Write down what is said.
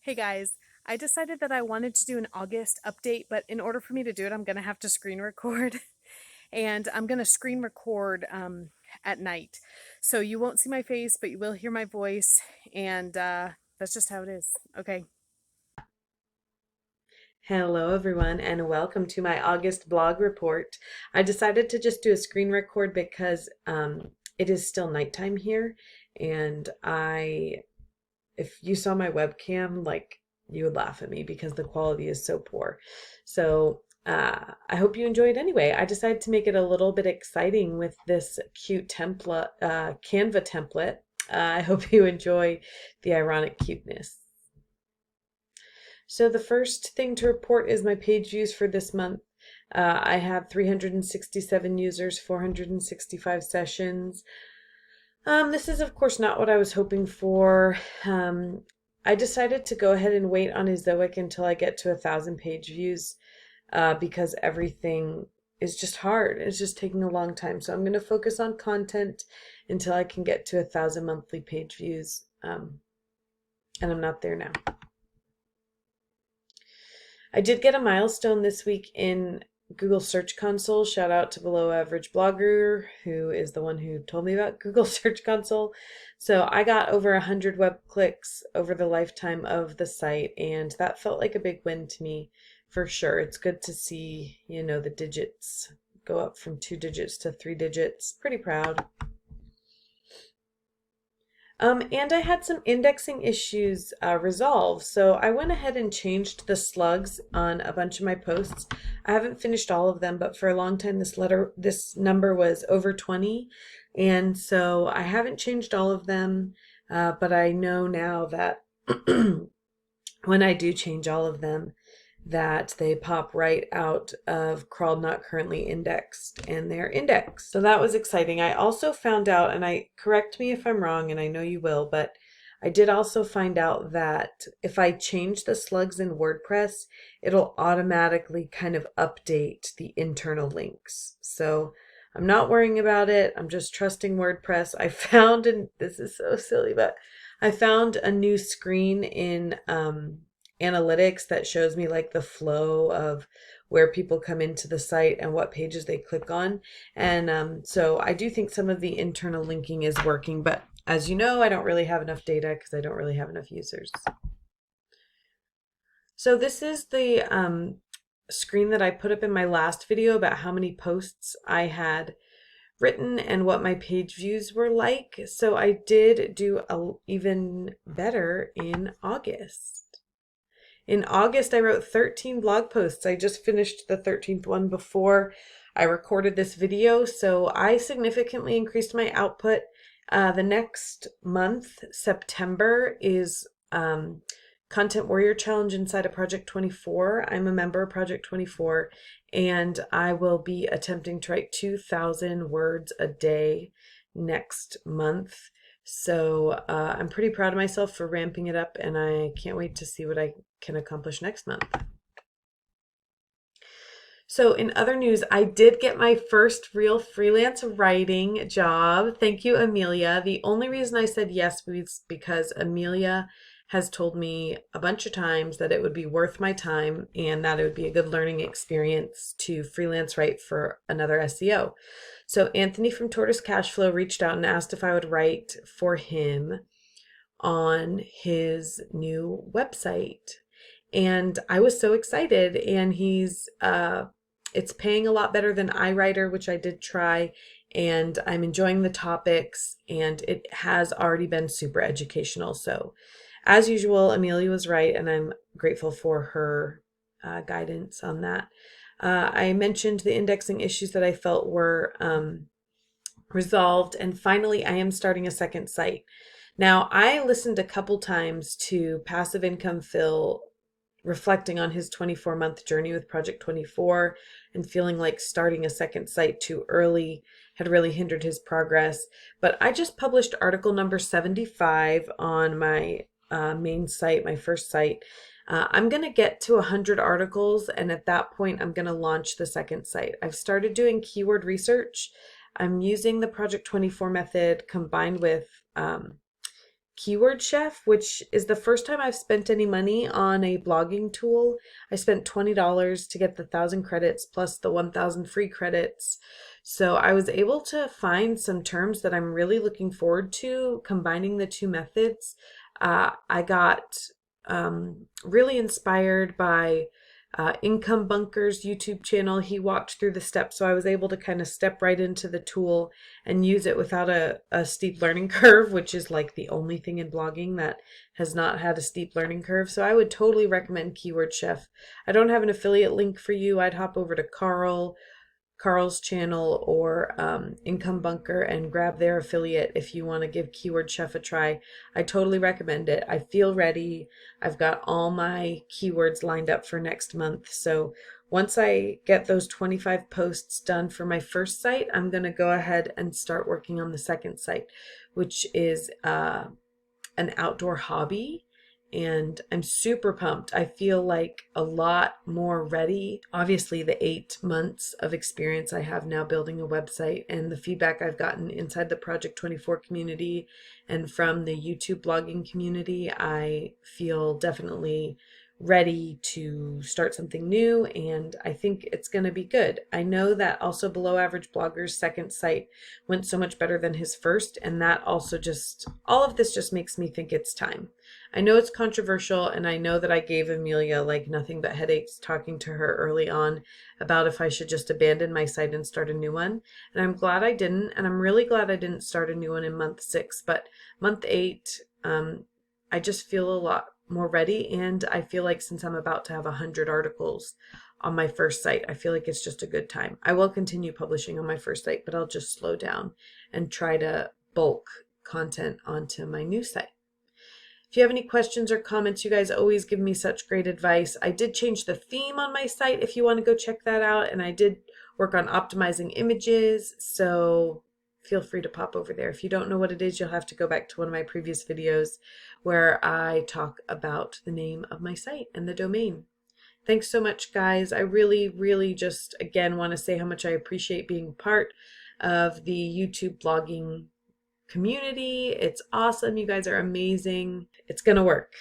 Hey guys, I decided that I wanted to do an August update, but in order for me to do it, I'm going to have to screen record. And I'm going to screen record at night. So you won't see my face, but you will hear my voice. And that's just how it is. Okay. Hello, everyone, and welcome to my August blog report. I decided to just do a screen record because it is still nighttime here, and if you saw my webcam, like you would laugh at me because the quality is so poor. So I hope you enjoy it anyway. I decided to make it a little bit exciting with this cute template, Canva template. I hope you enjoy the ironic cuteness. So the first thing to report is my page views for this month. I had 367 users, 465 sessions. This is, of course, not what I was hoping for. I decided to go ahead and wait on Ezoic until I get to 1,000 page views because everything is just hard. It's just taking a long time. So I'm going to focus on content until I can get to 1,000 monthly page views. And I'm not there now. I did get a milestone this week in Google Search Console. Shout out to Below Average Blogger, who is the one who told me about Google Search Console. So I got over 100 web clicks over the lifetime of the site, and that felt like a big win to me for sure. It's good to see, the digits go up from 2 digits to 3 digits. Pretty proud. And I had some indexing issues resolved, so I went ahead and changed the slugs on a bunch of my posts. I haven't finished all of them, but for a long time this number was over 20, and so I haven't changed all of them, but I know now that when I do change all of them, that they pop right out of crawled not currently indexed and they're indexed. So that was exciting. I also found out, and I correct me if I'm wrong, and I know you will, but I did also find out that if I change the slugs in WordPress, it'll automatically kind of update the internal links. So I'm not worrying about it. I'm just trusting WordPress. I found, and this is so silly, but I found a new screen in analytics that shows me like the flow of where people come into the site and what pages they click on. And so I do think some of the internal linking is working, but as you know, I don't really have enough data because I don't really have enough users. So this is the screen that I put up in my last video about how many posts I had written and what my page views were like. So I did do even better in August. In August, I wrote 13 blog posts. I just finished the 13th one before I recorded this video, so I significantly increased my output. The next month, September, is Content Warrior Challenge inside of Project 24. I'm a member of Project 24, and I will be attempting to write 2,000 words a day next month. So I'm pretty proud of myself for ramping it up, and I can't wait to see what I can accomplish next month. So in other news, I did get my first real freelance writing job. Thank you, Amelia. The only reason I said yes was because Amelia has told me a bunch of times that it would be worth my time and that it would be a good learning experience to freelance write for another SEO. So Anthony from Tortoise Cashflow reached out and asked if I would write for him on his new website. And I was so excited, and it's paying a lot better than iWriter, which I did try, and I'm enjoying the topics, and it has already been super educational. So as usual, Amelia was right, and I'm grateful for her guidance on that. I mentioned the indexing issues that I felt were resolved, and finally I am starting a second site. Now, I listened a couple times to Passive Income Phil reflecting on his 24-month journey with Project 24 and feeling like starting a second site too early had really hindered his progress. But I just published article number 75 on my main site, my first site. I'm going to get to 100 articles, and at that point, I'm going to launch the second site. I've started doing keyword research. I'm using the Project 24 method combined with Keyword Chef, which is the first time I've spent any money on a blogging tool. I spent $20 to get the 1,000 credits plus the 1,000 free credits. So I was able to find some terms that I'm really looking forward to combining the two methods. I got really inspired by Income Bunker's YouTube channel. He walked through the steps, so I was able to kind of step right into the tool and use it without a steep learning curve, which is like the only thing in blogging that has not had a steep learning curve. So I would totally recommend Keyword Chef. I don't have an affiliate link for you. I'd hop over to Carl's channel or Income Bunker and grab their affiliate if you want to give Keyword Chef a try. I totally recommend it. I feel ready. I've got all my keywords lined up for next month. So once I get those 25 posts done for my first site, I'm going to go ahead and start working on the second site, which is an outdoor hobby. And I'm super pumped. I feel like a lot more ready. Obviously, the 8 months of experience I have now building a website and the feedback I've gotten inside the Project 24 community and from the YouTube blogging community, I feel definitely ready to start something new, and I think it's going to be good. I know that also Below Average Blogger's second site went so much better than his first, and that also just, all of this just makes me think it's time. I know it's controversial, and I know that I gave Amelia like nothing but headaches talking to her early on about if I should just abandon my site and start a new one. And I'm glad I didn't, and I'm really glad I didn't start a new one in month 6. But month 8, I just feel a lot more ready, and I feel like since I'm about to have 100 articles on my first site, I feel like it's just a good time. I will continue publishing on my first site, but I'll just slow down and try to bulk content onto my new site. If you have any questions or comments, you guys always give me such great advice. I did change the theme on my site if you want to go check that out, and I did work on optimizing images, so feel free to pop over there. If you don't know what it is, you'll have to go back to one of my previous videos where I talk about the name of my site and the domain. Thanks so much, guys. I really, really just, again, want to say how much I appreciate being part of the YouTube blogging community. It's awesome. You guys are amazing. It's going to work.